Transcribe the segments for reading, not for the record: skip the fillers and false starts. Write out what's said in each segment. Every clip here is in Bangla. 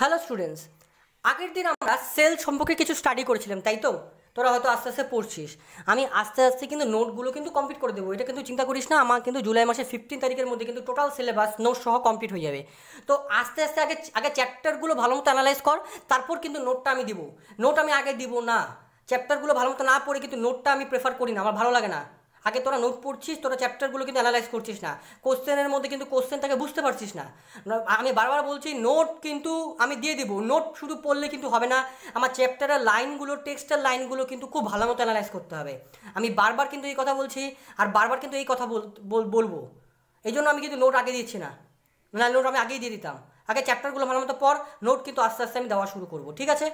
হ্যালো স্টুডেন্টস, আগের দিন আমরা সেল সম্পর্কে কিছু স্টাডি করেছিলাম, তাই তো? তোরা হয়তো আস্তে আস্তে পড়ছিস। আমি আস্তে আস্তে কিন্তু নোটগুলো কিন্তু কমপ্লিট করে দেবো, এটা কিন্তু চিন্তা করিস না। আমার কিন্তু জুলাই মাসের 15 তারিখের মধ্যে কিন্তু টোটাল সিলেবাস নোট সহ কমপ্লিট হয়ে যাবে। তো আস্তে আস্তে আগে আগে চ্যাপ্টারগুলো ভালো মতো অ্যানালাইজ কর, তারপর কিন্তু নোটটা আমি দিব। নোট আমি আগে দিব না, চ্যাপ্টারগুলো ভালো মতো না পড়ে কিন্তু নোটটা আমি প্রেফার করি না, আমার ভালো লাগে না। আগে তোরা নোট পড়ছিস, তোরা চ্যাপ্টারগুলো কিন্তু অ্যানালাইজ করছিস না, কোশ্চেনের মধ্যে কিন্তু কোশ্চেনটাকে বুঝতে পারছিস না। আমি বারবার বলছি নোট কিন্তু আমি দিয়ে দিব, নোট শুধু পড়লে কিন্তু হবে না, আমার চ্যাপ্টারের লাইনগুলো, টেক্সটের লাইনগুলো কিন্তু খুব ভালো মতো অ্যানালাইজ করতে হবে। আমি বারবার কিন্তু এই কথা বলছি, আর বারবার কিন্তু এই কথা বলবো। এই জন্য আমি কিন্তু নোট আগে দিচ্ছি না, নোট আমি আগেই দিয়ে দিতাম। আগে চ্যাপ্টারগুলো ভালো মতো পড়, নোট কিন্তু আস্তে আস্তে আমি দেওয়া শুরু করবো, ঠিক আছে?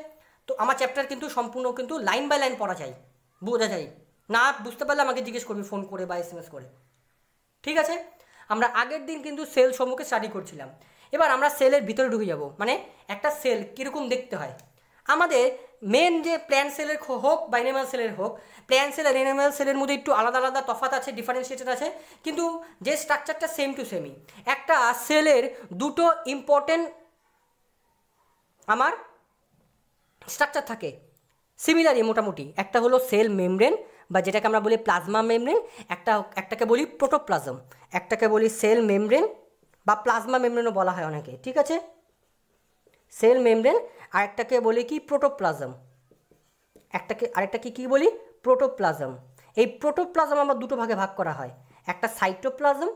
তো আমার চ্যাপ্টার কিন্তু সম্পূর্ণ কিন্তু লাইন বাই লাইন পড়া যায়, বোঝা যায়। না বুঝতে পারলে আমাকে জিজ্ঞেস করবি ফোন করে বা SMS করে, ঠিক আছে? আমরা আগের দিন কিন্তু সেল সম্পর্কে স্টাডি করছিলাম। এবার আমরা সেলের ভিতরে ঢুকে যাব, মানে একটা সেল কীরকম দেখতে হয়। আমাদের মেন যে প্ল্যান্ট সেলের হোক বা অ্যানিম্যাল সেলের হোক, প্ল্যান্ট সেল আর অ্যানিম্যাল সেলের মধ্যে একটু আলাদা আলাদা তফাৎ আছে, ডিফারেন্সিয়েটেড আছে, কিন্তু যে স্ট্রাকচারটা সেম টু সেমই। একটা সেলের দুটো ইম্পর্টেন্ট আমার স্ট্রাকচার থাকে সিমিলারই মোটামুটি। একটা হলো সেল মেমব্রেন বা যেটাকে আমরা বলি প্লাজমা মেমব্রেন, একটাকে বলি প্রোটোপ্লাজম, একটাকে বলি সেল মেমব্রেন বা প্লাজমা মেমব্রেনও বলা হয় অনেকে, ঠিক আছে? সেল মেমব্রেন, আরেকটাকে বলি কি প্রোটোপ্লাজম, আরেকটাকে কি বলি প্রোটোপ্লাজম। এই প্রোটোপ্লাজম আমরা দুটো ভাগে ভাগ করা হয়, একটা সাইটোপ্লাজম,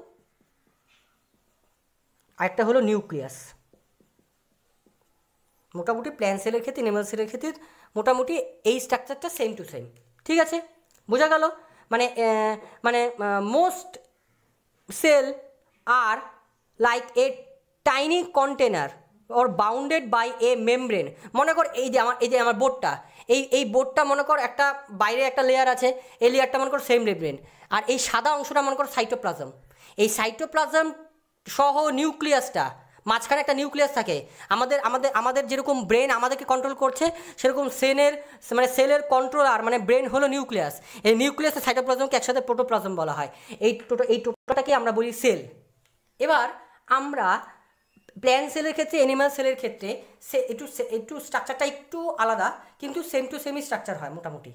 আরেকটা হলো নিউক্লিয়াস। মোটামুটি প্ল্যান্ট সেলের ক্ষেত্রে, অ্যানিম্যাল সেলের ক্ষেত্রে মোটামুটি এই স্ট্রাকচারটা সেম টু সেম, ঠিক আছে? বোঝা গেল? মানে মানে most cell are like a tiny container or bounded by a membrane. মনে কর এই যে আমার বোর্ডটা, এই বোর্ডটা মনে কর একটা বাইরে একটা লেয়ার আছে, এই লেয়ারটা মনে কর সেল মেমব্রেন, আর এই সাদা অংশটা মনে কর সাইটোপ্লাজম। এই সাইটোপ্লাজম সহ নিউক্লিয়াসটা, মাঝখানে একটা নিউক্লিয়াস থাকে। আমাদের আমাদের আমাদের যেরকম ব্রেন আমাদেরকে কন্ট্রোল করছে, সেরকম সেলের কন্ট্রোলার মানে ব্রেন হলো নিউক্লিয়াস। এই নিউক্লিয়াসের সাইটোপ্লাজমকে একসাথে প্রোটোপ্লাজম বলা হয়। এই টোটালটাকে আমরা বলি সেল। এবার আমরা প্ল্যান্ট সেলের ক্ষেত্রে, অ্যানিম্যাল সেলের ক্ষেত্রে একটু স্ট্রাকচারটা একটু আলাদা, কিন্তু সেম টু সেমই স্ট্রাকচার হয় মোটামুটি,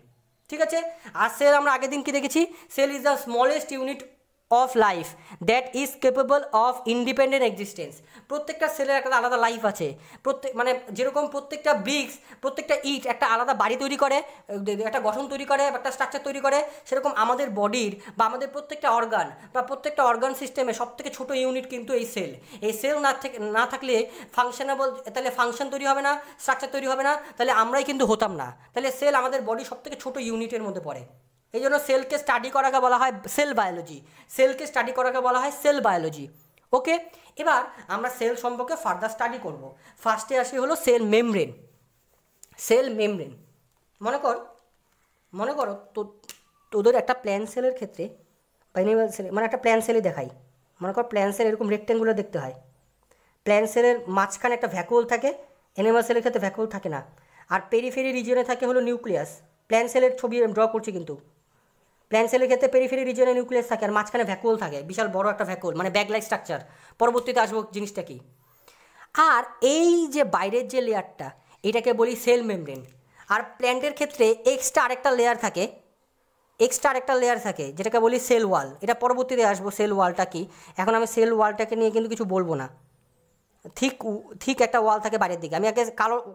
ঠিক আছে? আর সেল আমরা আগের দিন কি দেখেছি, cell is the smallest unit of life that is capable of independent existence. প্রত্যেকটা সেলের একটা আলাদা লাইফ আছে। মানে যেরকম প্রত্যেকটা ব্রিক্স, প্রত্যেকটা ইট একটা আলাদা বাড়ি তৈরি করে, একটা গঠন তৈরি করে, একটা স্ট্রাকচার তৈরি করে, সেরকম আমাদের বডির বা আমাদের প্রত্যেকটা অর্গান বা প্রত্যেকটা অর্গান সিস্টেমে সবথেকে ছোটো ইউনিট কিন্তু এই সেল। এই সেল না থাকলে ফাংশনেবল, তাহলে ফাংশন তৈরি হবে না, স্ট্রাকচার তৈরি হবে না, তাহলে আমরাই কিন্তু হতাম না। তাহলে সেল আমাদের বডির সবথেকে ছোটো ইউনিটের মধ্যে পড়ে। এই জন্য সেলকে স্টাডি করাকে বলা হয় সেল বায়োলজি, সেলকে স্টাডি করাকে বলা হয় সেল বায়োলজি। ওকে, এবার আমরা সেল সম্পর্কে ফার্দার স্টাডি করব। ফার্স্টে আসি হলো সেল মেমব্রেন। সেল মেমব্রেন মনে করো তোদের একটা প্ল্যান্ট সেলের ক্ষেত্রে বা অ্যানিম্যাল সেল, মানে একটা প্ল্যান্ট সেলই দেখাই। মনে কর প্ল্যান্ট সেল এরকম রেক্ট্যাঙ্গুলার দেখতে হয়। প্ল্যান্ট সেলের মাঝখানে একটা ভ্যাকুয়াল থাকে, অ্যানিম্যাল সেলের ক্ষেত্রে ভ্যাকুয়াল থাকে না। আর পেরিফেরি রিজিয়নে থাকে হলো নিউক্লিয়াস। প্ল্যান্ট সেলের ছবি ড্র করছি, কিন্তু প্ল্যান্ট সেলের ক্ষেত্রে পেরিফেরি রিজিয়নে নিউক্লিয়াস থাকে আর মাঝখানে ভ্যাকুয়াল থাকে, বিশাল বড় একটা ভ্যাকুয়াল, মানে ব্যাগ লাইক স্ট্রাকচার। পরবর্তীতে আসবো জিনিসটা কি। আর এই যে বাইরের যে লেয়ারটা, এটাকে বলি সেল মেমব্রেন। আর প্ল্যান্টের ক্ষেত্রে এক্সট্রা আরেকটা লেয়ার থাকে যেটাকে বলি সেল ওয়াল। এটা পরবর্তীতে আসবো সেল ওয়ালটা কি। এখন আমি সেল ওয়ালটাকে নিয়ে কিন্তু কিছু বলবো না। ঠিক একটা ওয়াল থাকে বাইরের দিকে। আমি আগে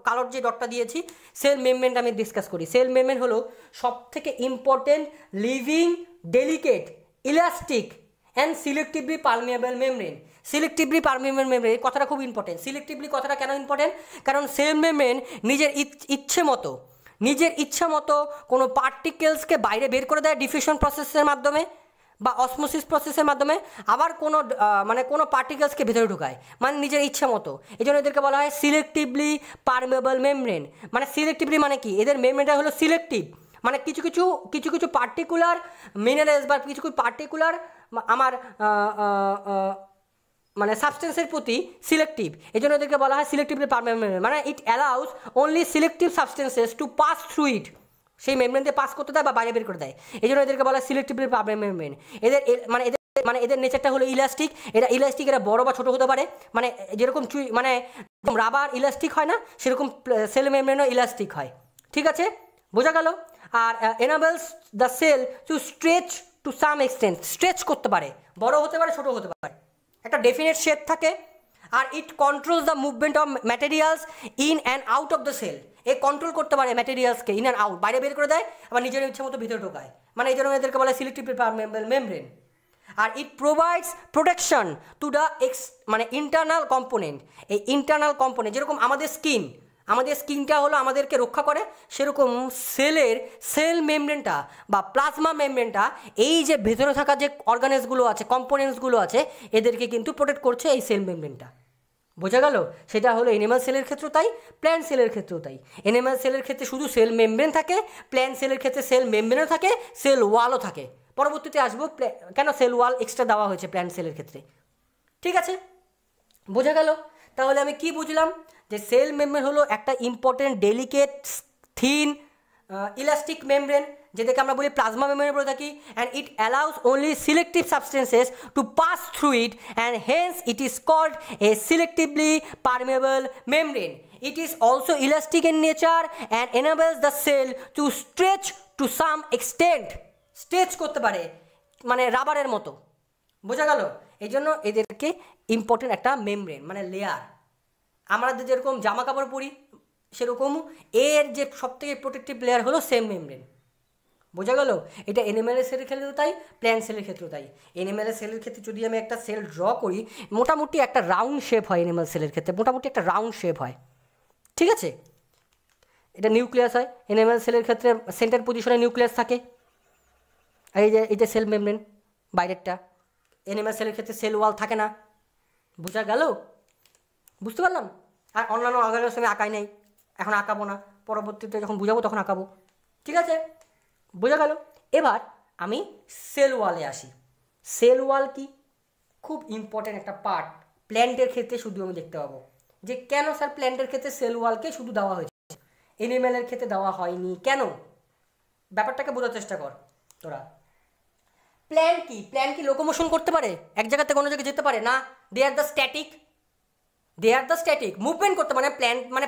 কালোর যে ডটটা দিয়েছি, সেল মেমব্রেনটা আমি ডিসকাস করি। সেল মেমব্রেন হলো সবথেকে important living, delicate, elastic and selectively permeable membrane. Selectively permeable membrane, এই কথাটা খুব ইম্পর্টেন্ট। সিলেক্টিভলি কথাটা কেন ইম্পর্টেন্ট? কারণ সেল মেমব্রেন নিজের ইচ্ছে মতো কোনো পার্টিকেলসকে বাইরে বের করে দেয় ডিফিউশন প্রসেসের মাধ্যমে বা অসমোসিস প্রসেসের মাধ্যমে, আবার কোনো পার্টিকেলসকে ভেতরে ঢুকায়, মানে নিজের ইচ্ছা মতো। এই জন্য এদেরকে বলা হয় সিলেক্টিভলি পারমেবল মেমব্রেন। মানে সিলেক্টিভলি মানে কি, এদের মেমব্রেনটা হলো সিলেক্টিভ, মানে কিছু পার্টিকুলার মিনারেলস বা কিছু পার্টিকুলার আমার মানে সাবস্টেন্সের প্রতি সিলেক্টিভ। এই জন্য এদেরকে বলা হয় সিলেক্টিভলি পারমেবল মেমব্রেন। মানে it allows only selective substances to pass through it, সেই মেমব্রেন দিয়ে পাস করতে দেয় বা বাইরে বের করে দেয়। এই জন্য এদেরকে বলা হয় সিলেক্টিভলি পারমেবল মেমব্রেন। এদের মানে এদের নেচারটা হলো ইলাস্টিক, এরা বড় বা ছোট হতে পারে, মানে যেরকম মানে রাবার ইলাস্টিক হয় না, সেরকম সেল মেমব্রেনও ইলাস্টিক হয়। ঠিক আছে, বোঝা গেল। আর enables the cell to stretch to some extent, stretch করতে পারে, বড় হতে পারে, ছোট হতে পারে, একটা ডেফিনেট শেপ থাকে। আর it controls the movement of materials in and out of the cell, এ কন্ট্রোল করতে পারে ম্যাটেরিয়ালসকে ইন অ্যান্ড আউট, বাইরে বের করে দেয়, আবার নিজের ইচ্ছে মতো ভিতরে ঢোকায়, মানে এই জন্য এদেরকে বলে সিলেক্টিভ মেমব্রেন। আর it provides protection to the মানে ইন্টারনাল কম্পোনেন্ট, এই ইন্টারনাল কম্পোনেন্ট যেরকম আমাদের স্কিনটা হলো আমাদেরকে রক্ষা করে, সেরকম সেল মেমব্রেনটা বা প্লাজমা মেমব্রেনটা এই যে ভেতরে থাকা যে অর্গানেলসগুলো আছে, কম্পোনেন্টসগুলো আছে, এদেরকে কিন্তু প্রোটেক্ট করছে এই সেল মেমব্রেনটা। বোঝা গেল? সেটা হলো এনিম্যাল সেলের ক্ষেত্রেও তাই, প্ল্যান্ট সেলের ক্ষেত্রেও তাই। এনিম্যাল সেলের ক্ষেত্রে শুধু সেল মেমব্রেন থাকে, প্ল্যান্ট সেলের ক্ষেত্রে সেল মেমব্রেনও থাকে, সেল ওয়ালও থাকে। পরবর্তীতে আসবো কেন সেল ওয়াল এক্সট্রা দেওয়া হয়েছে প্ল্যান্ট সেলের ক্ষেত্রে। ঠিক আছে, বোঝা গেল? তাহলে আমি কি বুঝলাম, যে সেল মেমব্রেন হলো একটা important delicate thin elastic membrane, যেটাকে আমরা বলি প্লাজমা মেমব্রেন বলে থাকি, and it allows only selective substances to pass through it, and hence it is called a selectively permeable membrane. It is also elastic in nature and enables the cell to stretch to some extent, stretch করতে পারে মানে রাবারের মতো। বোঝা গেল? এই জন্য এদেরকে ইম্পর্টেন্ট একটা মেমব্রেন মানে লেয়ার। আমরা যেরকম জামা কাপড় পরি সেরকম এর যে সবথেকে প্রোটেক্টিভ লেয়ার হলো সেল মেমব্রেন। বোঝা গেল? এটা এনিম্যাল সেলের ক্ষেত্রেও তাই, প্ল্যান্ট সেলের ক্ষেত্রেও তাই। এনিম্যাল সেলের ক্ষেত্রে যদি আমি একটা সেল ড্র করি, মোটামুটি একটা রাউন্ড শেপ হয়, এনিম্যাল সেলের ক্ষেত্রে মোটামুটি একটা রাউন্ড শেপ হয়। ঠিক আছে, এটা নিউক্লিয়াস হয়। এনিম্যাল সেলের ক্ষেত্রে সেন্টার পজিশনে নিউক্লিয়াস থাকে, এই যে সেল মেমব্রেন বাইরেরটা। এনিম্যাল সেলের ক্ষেত্রে সেল ওয়াল থাকে না। বোঝা গেল? বুঝতে পারলাম? আর অন্যান্য অর্গানের সঙ্গে আঁকাই নেই, এখন আঁকাবো না, পরবর্তীতে যখন বুঝাবো তখন আঁকাবো। ঠিক আছে, বোঝা গেল? এবার আমি সেল ওয়ালে আসি। সেল ওয়াল কি? খুব ইম্পর্ট্যান্ট একটা পার্ট, প্ল্যান্টের ক্ষেত্রে শুধু আমি দেখতে পাবো যে কেন স্যার প্ল্যান্টের ক্ষেত্রে সেল ওয়ালকে শুধু দেওয়া হয়েছে, এনিম্যালের ক্ষেত্রে দেওয়া হয়নি কেন? ব্যাপারটাকে বোঝার চেষ্টা কর তোরা। প্ল্যান্ট কি লোকোমোশন করতে পারে? এক জায়গাতে কোনো জায়গায় যেতে পারে না। দে আর দ্য স্ট্যাটিক মুভমেন্ট করতে পারে।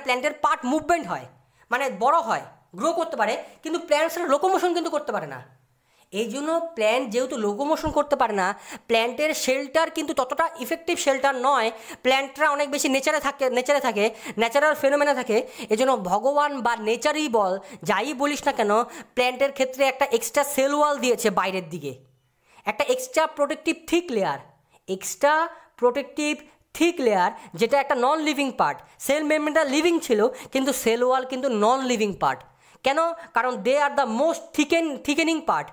প্ল্যান্টের পার্ট মুভমেন্ট হয়, মানে বড় হয়, গ্রো করতে পারে, কিন্তু প্ল্যান্টসের লোকোমোশন কিন্তু করতে পারে না। এই জন্য প্ল্যান্ট যেহেতু লোকোমোশন করতে পারে না, প্ল্যান্টের শেল্টার কিন্তু ততটা ইফেক্টিভ শেল্টার নয়। প্ল্যান্টরা অনেক বেশি নেচারে থাকে, ন্যাচারাল ফেনোমেনা থাকে। এই জন্য ভগবান বা নেচারই বল, যাই বলিস না কেন, প্ল্যান্টের ক্ষেত্রে একটা এক্সট্রা সেল ওয়াল দিয়েছে বাইরের দিকে, একটা এক্সট্রা প্রোটেক্টিভ থিক লেয়ার, যেটা একটা নন লিভিং পার্ট। সেল মেমব্রেনটা লিভিং ছিল, কিন্তু সেল ওয়াল কিন্তু নন লিভিং পার্ট। কেন? কারণ they are the most thickening part.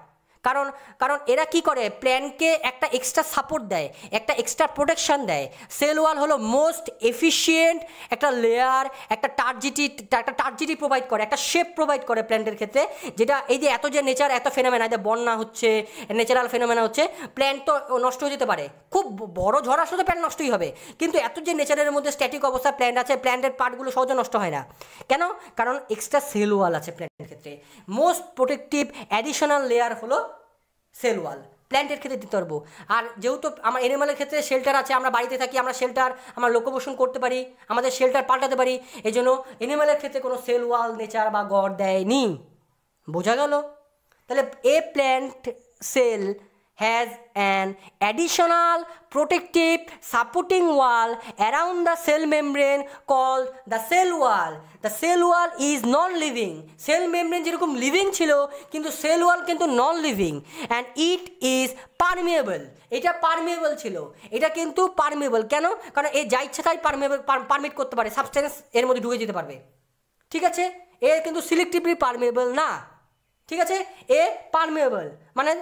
কারণ এরা কি করে, প্ল্যান্টকে একটা এক্সট্রা সাপোর্ট দেয়, একটা এক্সট্রা প্রোটেকশন দেয়। সেল ওয়াল হলো মোস্ট এফিশিয়েন্ট একটা লেয়ার, একটা টার্জিটি প্রোভাইড করে, একটা শেপ প্রোভাইড করে প্ল্যান্টের ক্ষেত্রে, যেটা এই যে নেচার এত ফেনোমেনা, যে বন্যা হচ্ছে, ন্যাচারাল ফেনোমেনা হচ্ছে, প্ল্যান্ট তো নষ্ট হয়ে যেতে পারে, খুব বড় ঝড় আসলে তো প্ল্যান্ট নষ্টই হবে, কিন্তু এত যে নেচারের মধ্যে স্ট্যাটিক অবস্থা প্ল্যান্ট আছে, প্ল্যান্টের পার্টগুলো সহজে নষ্ট হয় না। কেন? কারণ এক্সট্রা সেল ওয়াল আছে প্ল্যান্টের ক্ষেত্রে। মোস্ট প্রোটেক্টিভ অ্যাডিশনাল লেয়ার হলো সেল ওয়াল, প্ল্যান্টের ক্ষেত্রে দিতে পারবো। আর যেহেতু আমার এনিম্যালের ক্ষেত্রে শেল্টার আছে, আমরা বাড়িতে থাকি, আমরা লোকোমোশন করতে পারি, আমাদের শেল্টার পাল্টাতে পারি, এই জন্য এনিম্যালের ক্ষেত্রে কোনো সেল ওয়াল নেচার বা গড দেয়নি। বোঝা গেল? তাহলে এ plant sell has an additional protective supporting wall around the cell membrane called the cell wall. The cell wall is non-living. Cell membrane যেরকম living ছিল, কিন্তু cell wall কিন্তু non-living, and it is permeable. এটা পারমেবল ছিল, এটা কিন্তু পারমেবল। কেন? কারণ এ যা ইচ্ছা তাই পারমিট করতে পারে, সাবস্টেন্স এর মধ্যে ঢুকে যেতে পারবে। ঠিক আছে, এ কিন্তু সিলেক্টিভলি পারমেবল না। ঠিক আছে, এ পারমেবল মানে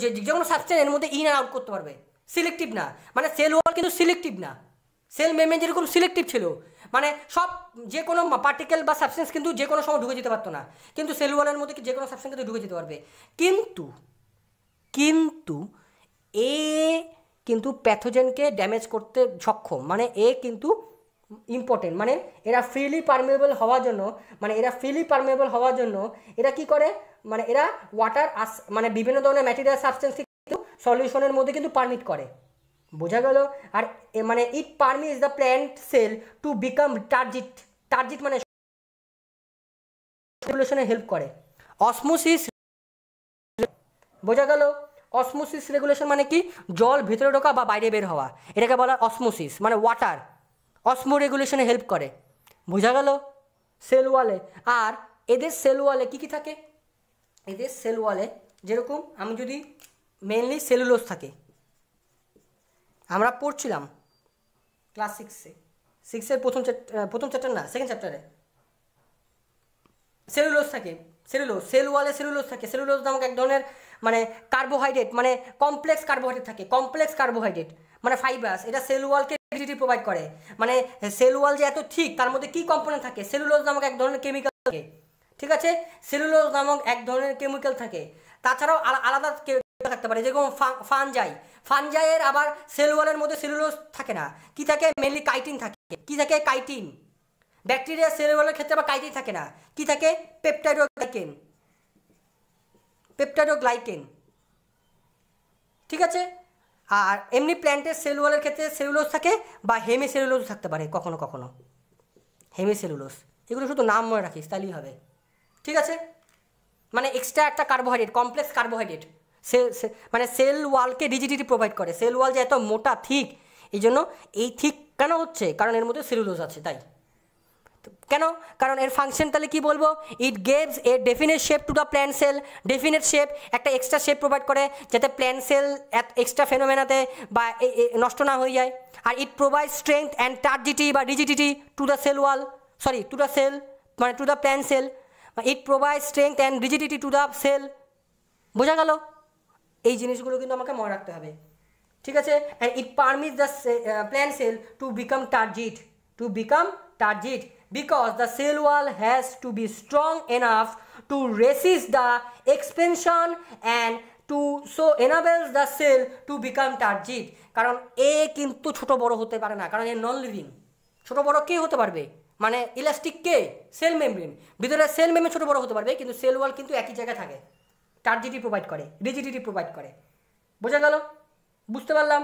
যে কোনো সাবস্টেন্স এর মধ্যে ইন আর আউট করতে পারবে, সিলেক্টিভ না। মানে সেল ওয়াল কিন্তু সিলেক্টিভ না। সেল মেমব্রেন যেরকম সিলেক্টিভ ছিল, মানে সব যে কোনো পার্টিকেল বা সাবস্টেন্স কিন্তু যে কোনো সময় ঢুকে যেতে পারতো না, কিন্তু সেল ওয়ালের মধ্যে যে কোনো সাবস্টেন্স কিন্তু ঢুকে যেতে পারবে। কিন্তু এ কিন্তু প্যাথোজেনকে ড্যামেজ করতে সক্ষম, মানে এ কিন্তু ইম্পর্টেন্ট। মানে এরা ফ্রিলি পারমেবল হওয়ার জন্য এরা কি করে, মানে এরা ওয়াটার মানে বিভিন্ন ধরনের ম্যাটেরিয়াল সাবস্টেন্স কিন্তু সলিউশনের মধ্যে কিন্তু পারমিট করে, বোঝা গেল। আর মানে it permits the plant cell to become turgid, turgid মানে রেগুলেশনে হেল্প করে। অসমোসিস, বোঝা গেল। অসমোসিস রেগুলেশন মানে কি, জল ভেতরে ঢোকা বা বাইরে বের হওয়া, এটাকে বলা অসমোসিস, মানে ওয়াটার অসমো রেগুলেশনে হেল্প করে, বোঝা গেল। সেল ওয়ালে, আর এদের সেল ওয়ালে কী কী থাকে, এদের সেল ওয়ালে যেরকম আমি যদি মেনলি সেলুলোজ থাকে, আমরা পড়ছিলাম ক্লাস সিক্সের প্রথম চ্যাপ্টার না, সেকেন্ড চ্যাপ্টারে সেলুলোজ থাকে, সেলুলোজ, সেল ওয়ালে সেলুলোজ থাকে। সেলুলোজ নামক এক ধরনের মানে কার্বোহাইড্রেট, মানে কমপ্লেক্স কার্বোহাইড্রেট থাকে, কমপ্লেক্স কার্বোহাইড্রেট মানে ফাইবার্স, এটা সেল ওয়ালকে রিজিডিটি প্রোভাইড করে। মানে সেল ওয়াল যে এত ঠিক, তার মধ্যে কী কম্পোনেন্ট থাকে, সেলুলোজ নামক এক ধরনের কেমিক্যাল থাকে, ঠিক আছে, সেলুলোজ নামক এক ধরনের কেমিক্যাল থাকে। তাছাড়াও আলাদা থাকতে পারে, যেরকম ফানজাইয়ের আবার সেল ওয়ালের মধ্যে সেলুলোজ থাকে না, কি থাকে, মেনলি কাইটিন থাকে। কি থাকে, কাইটিন। ব্যাকটেরিয়া সেল ওয়ালের ক্ষেত্রে আবার কাইটিন থাকে না, কি থাকে, পেপটাইডোগ্লাইকেন, পেপটাইডোগ্লাইকেন, ঠিক আছে। আর এমনি প্ল্যান্টের সেল ওয়ালের ক্ষেত্রে সেলুলোজ থাকে বা হেমি সেলুলোজ থাকতে পারে, কখনো কখনো হেমি সেলুলোজ। এগুলো শুধু নাম মনে রাখিস, তাহলেই হবে, ঠিক আছে। মানে এক্সট্রা একটা কার্বোহাইড্রেট, কমপ্লেক্স কার্বোহাইড্রেট, মানে সেল ওয়ালকে রিজিডিটি প্রোভাইড করে। সেল ওয়াল যে এত মোটা থিক, এই জন্য এই থিক কেন হচ্ছে, কারণ এর মধ্যে সেলুলোজ আছে, তাই। কেন, কারণ এর ফাংশন তাহলে কি বলবো, it gaves a definite shape to the plant cell, definite shape, একটা এক্সট্রা শেপ প্রোভাইড করে যাতে প্ল্যান্ট সেল এক্সট্রা ফেনোমেনাতে বা নষ্ট না হয়ে যায়। আর it provide strength and turgidity বা rigidity to the cell wall, sorry to the cell, মানে to the plant cell, it provide strength and rigidity to the cell, বোঝা গেল। এই জিনিসগুলো কিন্তু আমাকে মনে রাখতে হবে, ঠিক আছে। And it permits the plant cell to become turgid, to become turgid because the cell wall has to be strong enough to resist the expansion and to so enables the cell to become turgid। কারণ এ কিন্তু ছোট বড় হতে পারে না, কারণ এ নন লিভিং। ছোট বড় কে হতে পারবে, মানে ইলাস্টিক কে, সেল মেমব্রেন, ভিতরে সেল মেমব্রেন ছোট বড় হতে পারবে, কিন্তু সেল ওয়াল কিন্তু একই জায়গায় থাকে, টার্জিটি প্রোভাইড করে, রিজিডিটি প্রোভাইড করে, বোঝা গেল, বুঝতে পারলাম,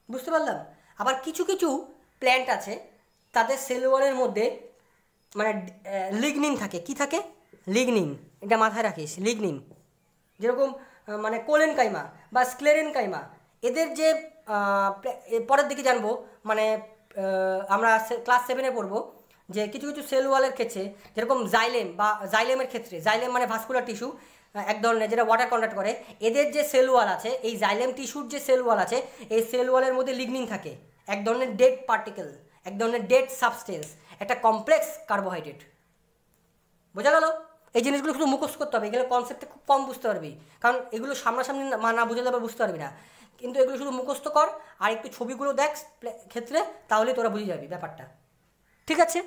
বুঝতে পারলাম। আবার কিছু কিছু প্ল্যান্ট আছে তাদের সেল ওয়ালের মধ্যে মানে লিগনিন থাকে, কি থাকে, লিগনিন, এটা মাথায় রাখিস, লিগনিন। যেরকম মানে কোলেন কাইমা বা স্ক্লেরেন কাইমা, এদের যে পরের দিকে জানবো, মানে আমরা ক্লাস 7-এ পড়বো যে কিছু কিছু সেল ওয়ালের ক্ষেত্রে, যেরকম জাইলেম বা জাইলেমের ক্ষেত্রে, জাইলেম মানে ভাস্কুলার টিস্যু এক ধরনের যেটা ওয়াটার কন্ডাক্ট করে, এদের যে সেল ওয়াল আছে, এই জাইলেম টিস্যুর যে সেল ওয়াল আছে, এই সেল ওয়ালের মধ্যে লিগনিন থাকে, এক ধরনের ডেড পার্টিকেল, এক ধরনের ডেড সাবস্টেন্স, একটা কমপ্লেক্স কার্বোহাইড্রেট, বোঝা গেল। এই জিনিসগুলো শুধু মুখস্থ করতে হবে, এগুলো কনসেপ্টে খুব কম বুঝতে পারবি, কারণ এগুলো সামনাসামনি না বুঝলে আবার বুঝতে পারবি না, কিন্তু এগুলো শুধু মুখস্থ কর আর একটু ছবিগুলো দেখ ক্ষেত্রে, তাহলে তোরা বুঝে যাবি ব্যাপারটা, ঠিক আছে।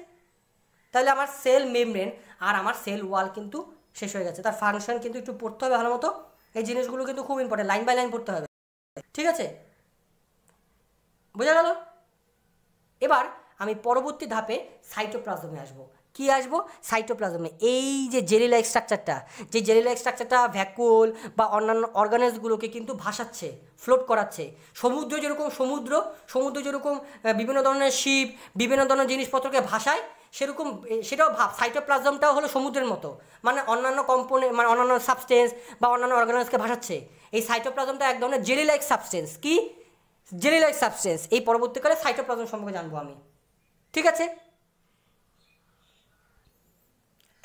তাহলে আমার সেল মেমব্রেন আর আমার সেল ওয়াল কিন্তু শেষ হয়ে গেছে, তার ফাংশন কিন্তু একটু পড়তে হবে ভালো মতো, এই জিনিসগুলো কিন্তু খুব ইম্পর্টেন্ট, লাইন বাই লাইন পড়তে হবে, ঠিক আছে, বোঝা গেল। এবার আমি পরবর্তী ধাপে সাইটোপ্লাজমে আসবো, কি আসবো, সাইটোপ্লাজমে। এই যে জেলি লাইক স্ট্রাকচারটা, যে জেলি লাইক স্ট্রাকচারটা ভ্যাকুল বা অন্যান্য অর্গানিজগুলোকে কিন্তু ভাসাচ্ছে, ফ্লোট করাচ্ছে। সমুদ্র যেরকম বিভিন্ন ধরনের শিপ, বিভিন্ন ধরনের জিনিসপত্রকে ভাসায়, সেরকম সেটাও ভাব, সাইটোপ্লাজমটাও হলো সমুদ্রের মতো, মানে অন্যান্য কম্পোনেন্ট, মানে অন্যান্য সাবস্টেন্স বা অন্যান্য অর্গানিজকে ভাসাচ্ছে। এই সাইটোপ্লাজমটা এক ধরনের জেলি লাইক সাবস্টেন্স, কি, জেলি লাইক সাবস্টেন্স। এই পরবর্তীকালে সাইটোপ্লাজম সম্পর্কে জানবো আমি, ঠিক আছে।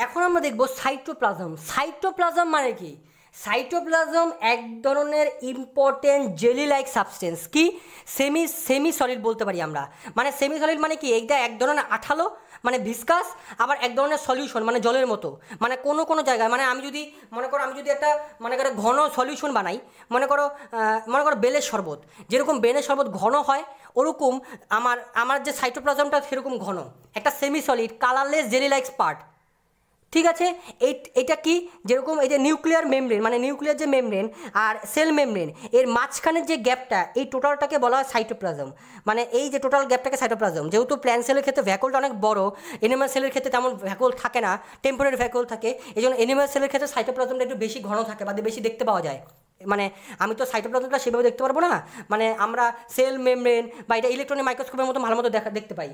এখন আমরা দেখব সাইটোপ্লাজম। সাইটোপ্লাজম মানে কি, সাইটোপ্লাজম এক ধরনের ইম্পর্টেন্ট জেলি লাইক সাবস্টেন্স, কি, সেমি সলিড বলতে পারি আমরা। মানে সেমি সলিড মানে কি, এইটা এক ধরনের আঠালো মানে ভিসকাস, আবার এক ধরনের সলিউশন মানে জলের মতো। মানে কোনো কোনো জায়গায়, মানে আমি যদি একটা ঘন সলিউশন বানাই, মনে করো বেলের শরবত, যেরকম বেলের শরবত ঘন হয়, ওরকম আমার যে সাইটোপ্লাজমটা সেরকম ঘন, একটা semi solid colourless jelly like part, ঠিক আছে। এটা কি, যেরকম এই যে নিউক্লিয়ার মেমব্রেন, মানে নিউক্লিয়ার যে মেমব্রেন আর সেল মেমব্রেন, এর মাঝখানের যে গ্যাপটা, এই টোটালটাকে বলা হয় সাইটোপ্লাজম। মানে এই যে টোটাল গ্যাপটাকে সাইটোপ্লাজম। যেহেতু প্ল্যান্ট সেলের ক্ষেত্রে ভ্যাকুলটা অনেক বড়, এনিম্যাল সেলের ক্ষেত্রে তেমন ভ্যাকুল থাকে না, টেম্পোরারি ভ্যাকুল থাকে, এই জন্য এনিম্যাল সেলের ক্ষেত্রে সাইটোপ্লাজমটা একটু বেশি ঘন থাকে বা বেশি দেখতে পাওয়া যায়। মানে আমি তো সাইটোপ্লাজমটা সেভাবে দেখতে পারবো না, মানে আমরা সেল মেমব্রেন বা এটা ইলেকট্রনিক মাইক্রোস্কোপের মতো ভালো মতো দেখতে পাই।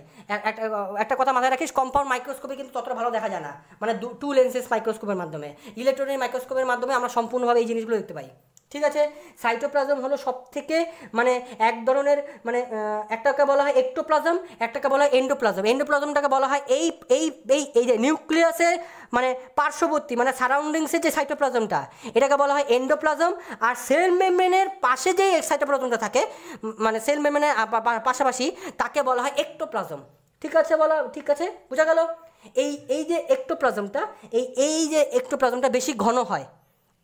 একটা কথা মাথায় রাখিস, কম্পাউন্ড মাইক্রোস্কোপে কিন্তু ততটা ভালো দেখা যায় না, মানে টু লেন্সেস মাইক্রোস্কোপের মাধ্যমে। ইলেকট্রনিক মাইক্রোস্কোপের মাধ্যমে আমরা সম্পূর্ণভাবে এই জিনিসগুলো দেখতে পাই। ঠিক আছে। সাইটোপ্লাজম হলো সব থেকে মানে এক ধরনের, মানে একটাকে বলা হয় একটোপ্লাজম, একটাকে বলা হয় এন্ডোপ্লাজম। এন্ডোপ্লাজমটাকে বলা হয় এই এই এই এই যে নিউক্লিয়াসের মানে পার্শ্ববর্তী, মানে সারাউন্ডিংসের যে সাইটোপ্লাজমটা, এটাকে বলা হয় এন্ডোপ্লাজম। আর সেল মেমব্রেনের পাশে যে সাইটোপ্লাজমটা থাকে, মানে সেল মেমব্রেনের পাশাপাশি, তাকে বলা হয় একটোপ্লাজম। ঠিক আছে, বলা ঠিক আছে, বোঝা গেল? এই যে একটোপ্লাজমটা, এই যে একটোপ্লাজমটা বেশি ঘন হয়।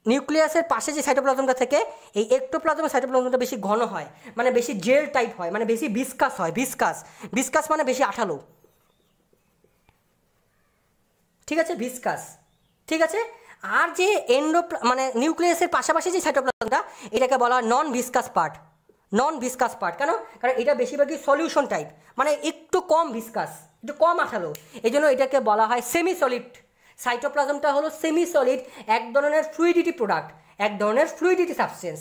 নিউক্লিয়াসের পাশে যে সাইটোপ্লাজমটা থেকে, এই একটোপ্লাজমের সাইটোপ্লাজমটা বেশি ঘন হয়, মানে বেশি জেল টাইপ হয়, মানে বেশি ভিসকাস হয়। ভিসকাস মানে বেশি আঠালো। ঠিক আছে, ভিসকাস। ঠিক আছে। আর যে মানে নিউক্লিয়াসের পাশাপাশি যে সাইটোপ্লাজমটা, এটাকে বলা হয় নন ভিসকাস পার্ট। নন ভিসকাস পার্ট কেন? কারণ এটা বেশিরভাগই সলিউশন টাইপ, মানে একটু কম ভিসকাস, একটু কম আঠালো, এই জন্য এটাকে বলা হয় সেমি সলিড। সাইটোপ্লাজমটা হলো সেমি সলিড, এক ধরনের ফ্লুইডিটি প্রোডাক্ট, এক ধরনের ফ্লুইডিটি সাবস্টেন্স।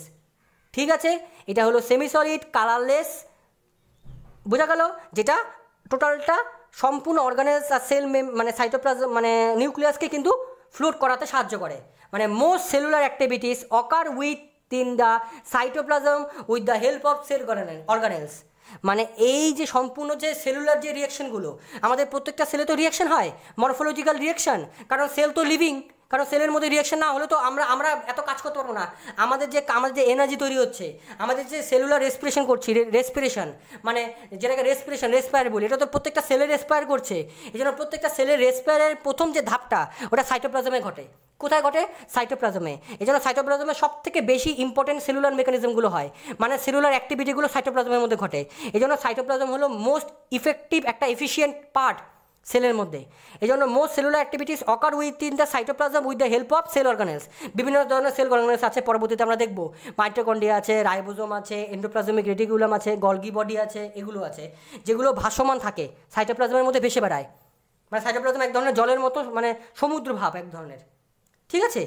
ঠিক আছে। এটা হলো সেমি সলিড, কালারলেস, বোঝা গেল? যেটা টোটালটা সম্পূর্ণ অর্গানেলস আর সেল মানে সাইটোপ্লাজম মানে নিউক্লিয়াসকে কিন্তু ফ্লোট করাতে সাহায্য করে। মানে most cellular activities occur within the cytoplasm with the help of cell organelles. মানে এই যে সম্পূর্ণ যে সেলুলার যে রিয়াকশনগুলো, আমাদের প্রত্যেকটা সেলে তো রিয়াকশন হয়, মরফোলজিক্যাল রিয়াকশন, কারণ সেল তো লিভিং, কারণ সেলের মধ্যে রিয়াকশন না হলে তো আমরা এত কাজ করতে পারবো না। আমাদের যে এনার্জি তৈরি হচ্ছে, আমাদের যে সেলুলার রেসপিরেশন করছি, রেসপিরেশন মানে যেটাকে রেসপায়ার বলি, এটা তো প্রত্যেকটা সেলে রেসপায়ার করছে। এই জন্য প্রত্যেকটা সেলের রেসপায়ারের প্রথম যে ধাপটা, ওটা সাইটোপ্লাজমে ঘটে। কোথায় ঘটে? সাইটোপ্লাজমে। এই জন্য সাইটোপ্লাজমে সব থেকে বেশি ইম্পর্টেন্ট সেলুলার মেকানিজমগুলো হয়, মানে সেলুলার অ্যাক্টিভিটিগুলো সাইটোপ্লাজমের মধ্যে ঘটে। এই জন্য সাইটোপ্লাজম হলো মোস্ট ইফেক্টিভ একটা এফিশিয়েন্ট পার্ট সেলের মধ্যে। এই জন্য most cellular activities occur within the cytoplasm with the help of cell organelles. বিভিন্ন ধরনের সেল অর্গানেলস আছে, পরবর্তীতে আমরা দেখবো। মাইটোকন্ড্রিয়া আছে, রাইবোজোম আছে, এন্ডোপ্লাজমিক রেটিকুলাম আছে, গলগি বডি আছে, এগুলো আছে যেগুলো ভাসমান থাকে, সাইটোপ্লাজমের মধ্যে ভেসে বেড়ায়। মানে সাইটোপ্লাজম এক ধরনের জলের মতো, মানে সমুদ্র ভাব এক ধরনের। ঠিক আছে।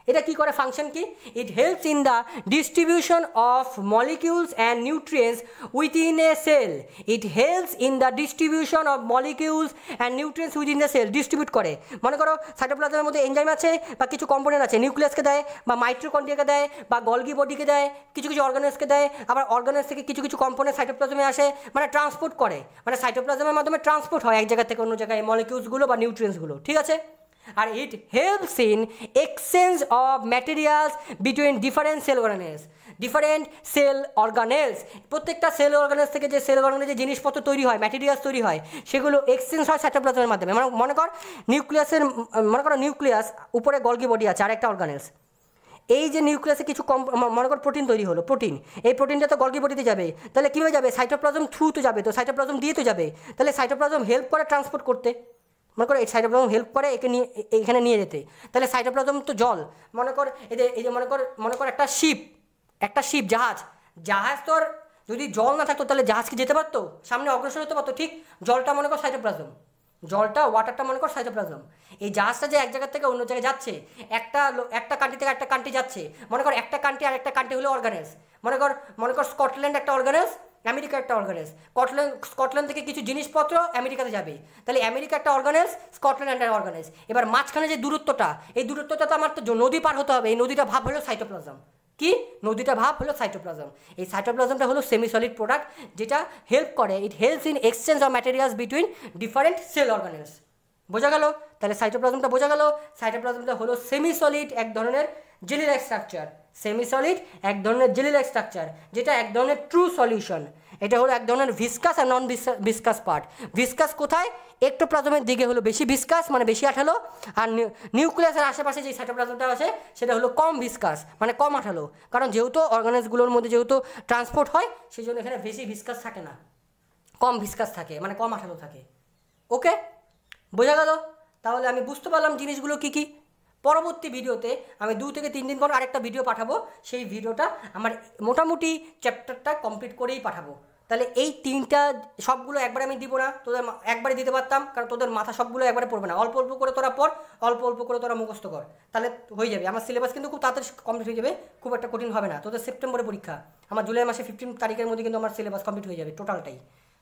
এটা কি করে, ফাংশন কি? It helps in the distribution of molecules and nutrients within a cell. It helps in the distribution of molecules and nutrients within the cell. Distribute করে, মনে করো সাইটোপ্লাজমের মধ্যে এনজাইম আছে বা কিছু কম্পোনেন্ট আছে, নিউক্লিয়াসকে দেয় বা মাইটোকন্ড্রিয়াকে দেয় বা গলগি বডিকে দেয়, কিছু কিছু অর্গানেলসকে দেয়, আবার অর্গানেলস থেকে কিছু কিছু কম্পোনেন্ট সাইটোপ্লাজমে আসে, মানে ট্রান্সপোর্ট করে, মানে সাইটোপ্লাজমের মাধ্যমে ট্রান্সপোর্ট হয় এক জায়গা থেকে অন্য জায়গায় মলিকিউলসগুলো বা নিউট্রিয়েন্টসগুলো। ঠিক আছে। আর it helps in exchange of materials between different cell organelles. প্রত্যেকটা সেল অর্গানেলস থেকে যে সেল অর্গানেলে যে জিনিসপত্র তৈরি হয়, ম্যাটেরিয়ালস তৈরি হয়, সেগুলো এক্সচেঞ্জ হয় সাইটোপ্লাজমের মাধ্যমে। মানে মনে করো নিউক্লিয়াস উপরে গলগি বডি আছে, আর একটা অর্গানেলস। এই যে নিউক্লিয়াসে কিছু মনে করো প্রোটিন তৈরি হলো, এই প্রোটিনটা তো গলগি বডিতে যাবে, তাহলে কীভাবে যাবে? সাইটোপ্লাজম থ্রু তো যাবে, তো সাইটোপ্লাজম দিয়ে তো যাবে, তাহলে সাইটোপ্লাজম হেল্প করে ট্রান্সপোর্ট করতে। মনে করো এই সাইটোপ্লাজম হেল্প করে এখানে নিয়ে যেতে, তাহলে সাইটোপ্লাজম তো জল। এই যে মনে কর একটা শিপ জাহাজ তোর যদি জল না থাকতো তাহলে জাহাজ কি যেতে পারতো? সামনে অগ্রসর হতে পারতো? ঠিক জলটা মনে কর সাইটোপ্লাজম, ওয়াটারটা মনে কর সাইটোপ্লাজম। এই জাহাজটা যে এক জায়গা থেকে অন্য জায়গায় যাচ্ছে, একটা কান্ট্রি থেকে একটা কান্ট্রি যাচ্ছে, মনে কর একটা কান্ট্রি আর একটা কান্ট্রি হলো অর্গানেলস। মনে কর স্কটল্যান্ড একটা অর্গানেলস, আমেরিকা একটা অর্গানেলস। স্কটল্যান্ড থেকে কিছু জিনিসপত্র আমেরিকাতে যাবে, তাহলে আমেরিকা একটা অর্গানেলস, স্কটল্যান্ড একটা অর্গানেলস। এবার মাঝখানে যে দূরত্বটা, এই দূরত্বটা তো আমার তো নদী পার হতে হবে, এই নদীটা ভাব হলো সাইটোপ্লাজম। কি নদীটা ভাব হলো সাইটোপ্লাজম। এই সাইটোপ্লাজমটা হলো সেমি সলিড প্রোডাক্ট, যেটা হেল্প করে, it helps in exchange of materials between different cell organelles. বোঝা গেল? তাহলে সাইটোপ্লাজমটা বোঝা গেল। সাইটোপ্লাজমটা হলো সেমি সলিড এক ধরনের জেলি লাইক স্ট্রাকচার, যেটা এক ধরনের ট্রু সলিউশন। এটা হলো এক ধরনের ভিসকাস আর নন ভিসকাস পার্ট। ভিসকাস কোথায়? একটোপ্লাজমের দিকে হলো বেশি ভিসকাস, মানে বেশি আঠালো, আর নিউক্লিয়াসের আশেপাশে যে সাইটোপ্লাজমটা আছে সেটা হলো কম ভিসকাস, মানে কম আঠালো। কারণ যেহেতু অর্গানেলসগুলোর মধ্যে যেহেতু ট্রান্সপোর্ট হয়, সেই জন্য এখানে বেশি ভিসকাস থাকে না, কম ভিসকাস থাকে, মানে কম আঠালো থাকে। ওকে, বোঝা গেল? তাহলে আমি বুঝতে পারলাম জিনিসগুলো কী কী। পরবর্তী ভিডিওতে আমি 2 থেকে 3 দিন পর আরেকটা ভিডিও পাঠাবো, সেই ভিডিওটা আমার মোটামুটি চ্যাপ্টারটা কমপ্লিট করেই পাঠাবো। তাহলে এই 3টা সবগুলো একবারে আমি দিব না, তোদের একবারে দিতে পারতাম, কারণ তোদের মাথা সবগুলো একবারে পড়বে না, অল্প অল্প করে তোরা পড়, অল্প অল্প করে তোরা মুখস্থ কর, তাহলে হয়ে যাবে। আমার সিলেবাস কিন্তু খুব তাড়াতাড়ি কমপ্লিট হয়ে যাবে, খুব একটা কঠিন হবে না। তোদের সেপ্টেম্বরে পরীক্ষা, আমার জুলাই মাসে 15 তারিখের মধ্যে কিন্তু আমার সিলেবাস কমপ্লিট হয়ে যাবে টোটালটাই।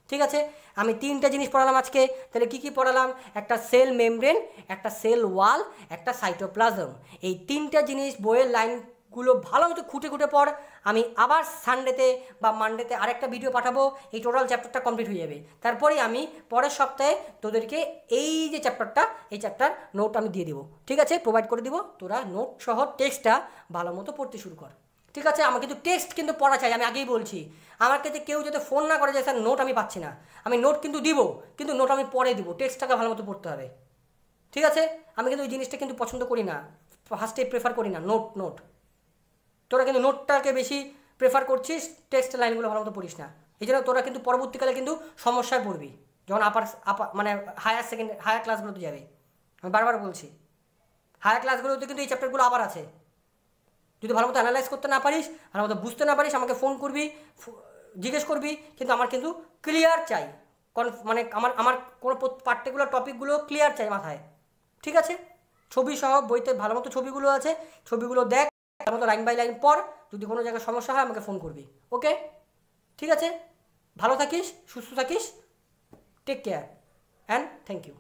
ঠিক আছে, আমি 3টা জিনিস পড়ালাম আজকে। তাহলে কী কী পড়ালাম? একটা সেল মেমব্রেন, একটা সেল ওয়াল, একটা সাইটোপ্লাজম। এই 3টা জিনিস বইয়ের লাইনগুলো ভালো মতো খুঁটে খুঁটে পড়। আমি আবার সানডেতে বা মানডেতে আরেকটা ভিডিও পাঠাবো, এই টোটাল চ্যাপ্টারটা কমপ্লিট হয়ে যাবে। তারপরে আমি পরের সপ্তাহে তোদেরকে এই যে চ্যাপ্টারটা, এই চ্যাপ্টার নোট আমি দিয়ে দেবো। ঠিক আছে, প্রোভাইড করে দিব, তোরা নোট সহ টেক্সটটা ভালো মতো পড়তে শুরু কর। ঠিক আছে, আমার কিন্তু টেক্সট কিন্তু পড়া চাই, আমি আগেই বলছি। আমার কাছে কেউ যাতে ফোন না করে যে স্যার নোট আমি পাচ্ছি না, আমি নোট কিন্তু দিব, কিন্তু নোট আমি পরে দিব, টেক্সটটাকে ভালো মতো পড়তে হবে। ঠিক আছে, আমি কিন্তু ওই জিনিসটা কিন্তু পছন্দ করি না, ফার্স্টে প্রেফার করি না নোট। তোরা কিন্তু নোটটাকে বেশি প্রেফার করছিস, টেক্সট লাইনগুলো ভালো মতো পড়িস না। এই জন্য তোরা কিন্তু পরবর্তীকালে কিন্তু সমস্যায় পড়বি যখন মানে হায়ার ক্লাসগুলোতে যাবে। আমি বারবার বলছি, হায়ার ক্লাসগুলোতে কিন্তু এই চ্যাপ্টারগুলো আবার আছে। যদি ভালো মতো অ্যানালাইজ করতে না পারিস, ভালো মতো বুঝতে না পারিস, আমাকে ফোন করবি, জিজ্ঞেস করবি, কিন্তু আমার কিন্তু ক্লিয়ার চাই, মানে আমার কোনো পার্টিকুলার টপিকগুলো ক্লিয়ার চাই মাথায়। ঠিক আছে, ছবি সহ বইতে ভালো মতো ছবিগুলো আছে, ছবিগুলো দেখ, ভালো মতো লাইন বাই লাইন পড়। যদি কোনো জায়গায় সমস্যা হয় আমাকে ফোন করবি। ওকে, ঠিক আছে, ভালো থাকিস, সুস্থ থাকিস, take care and thank you.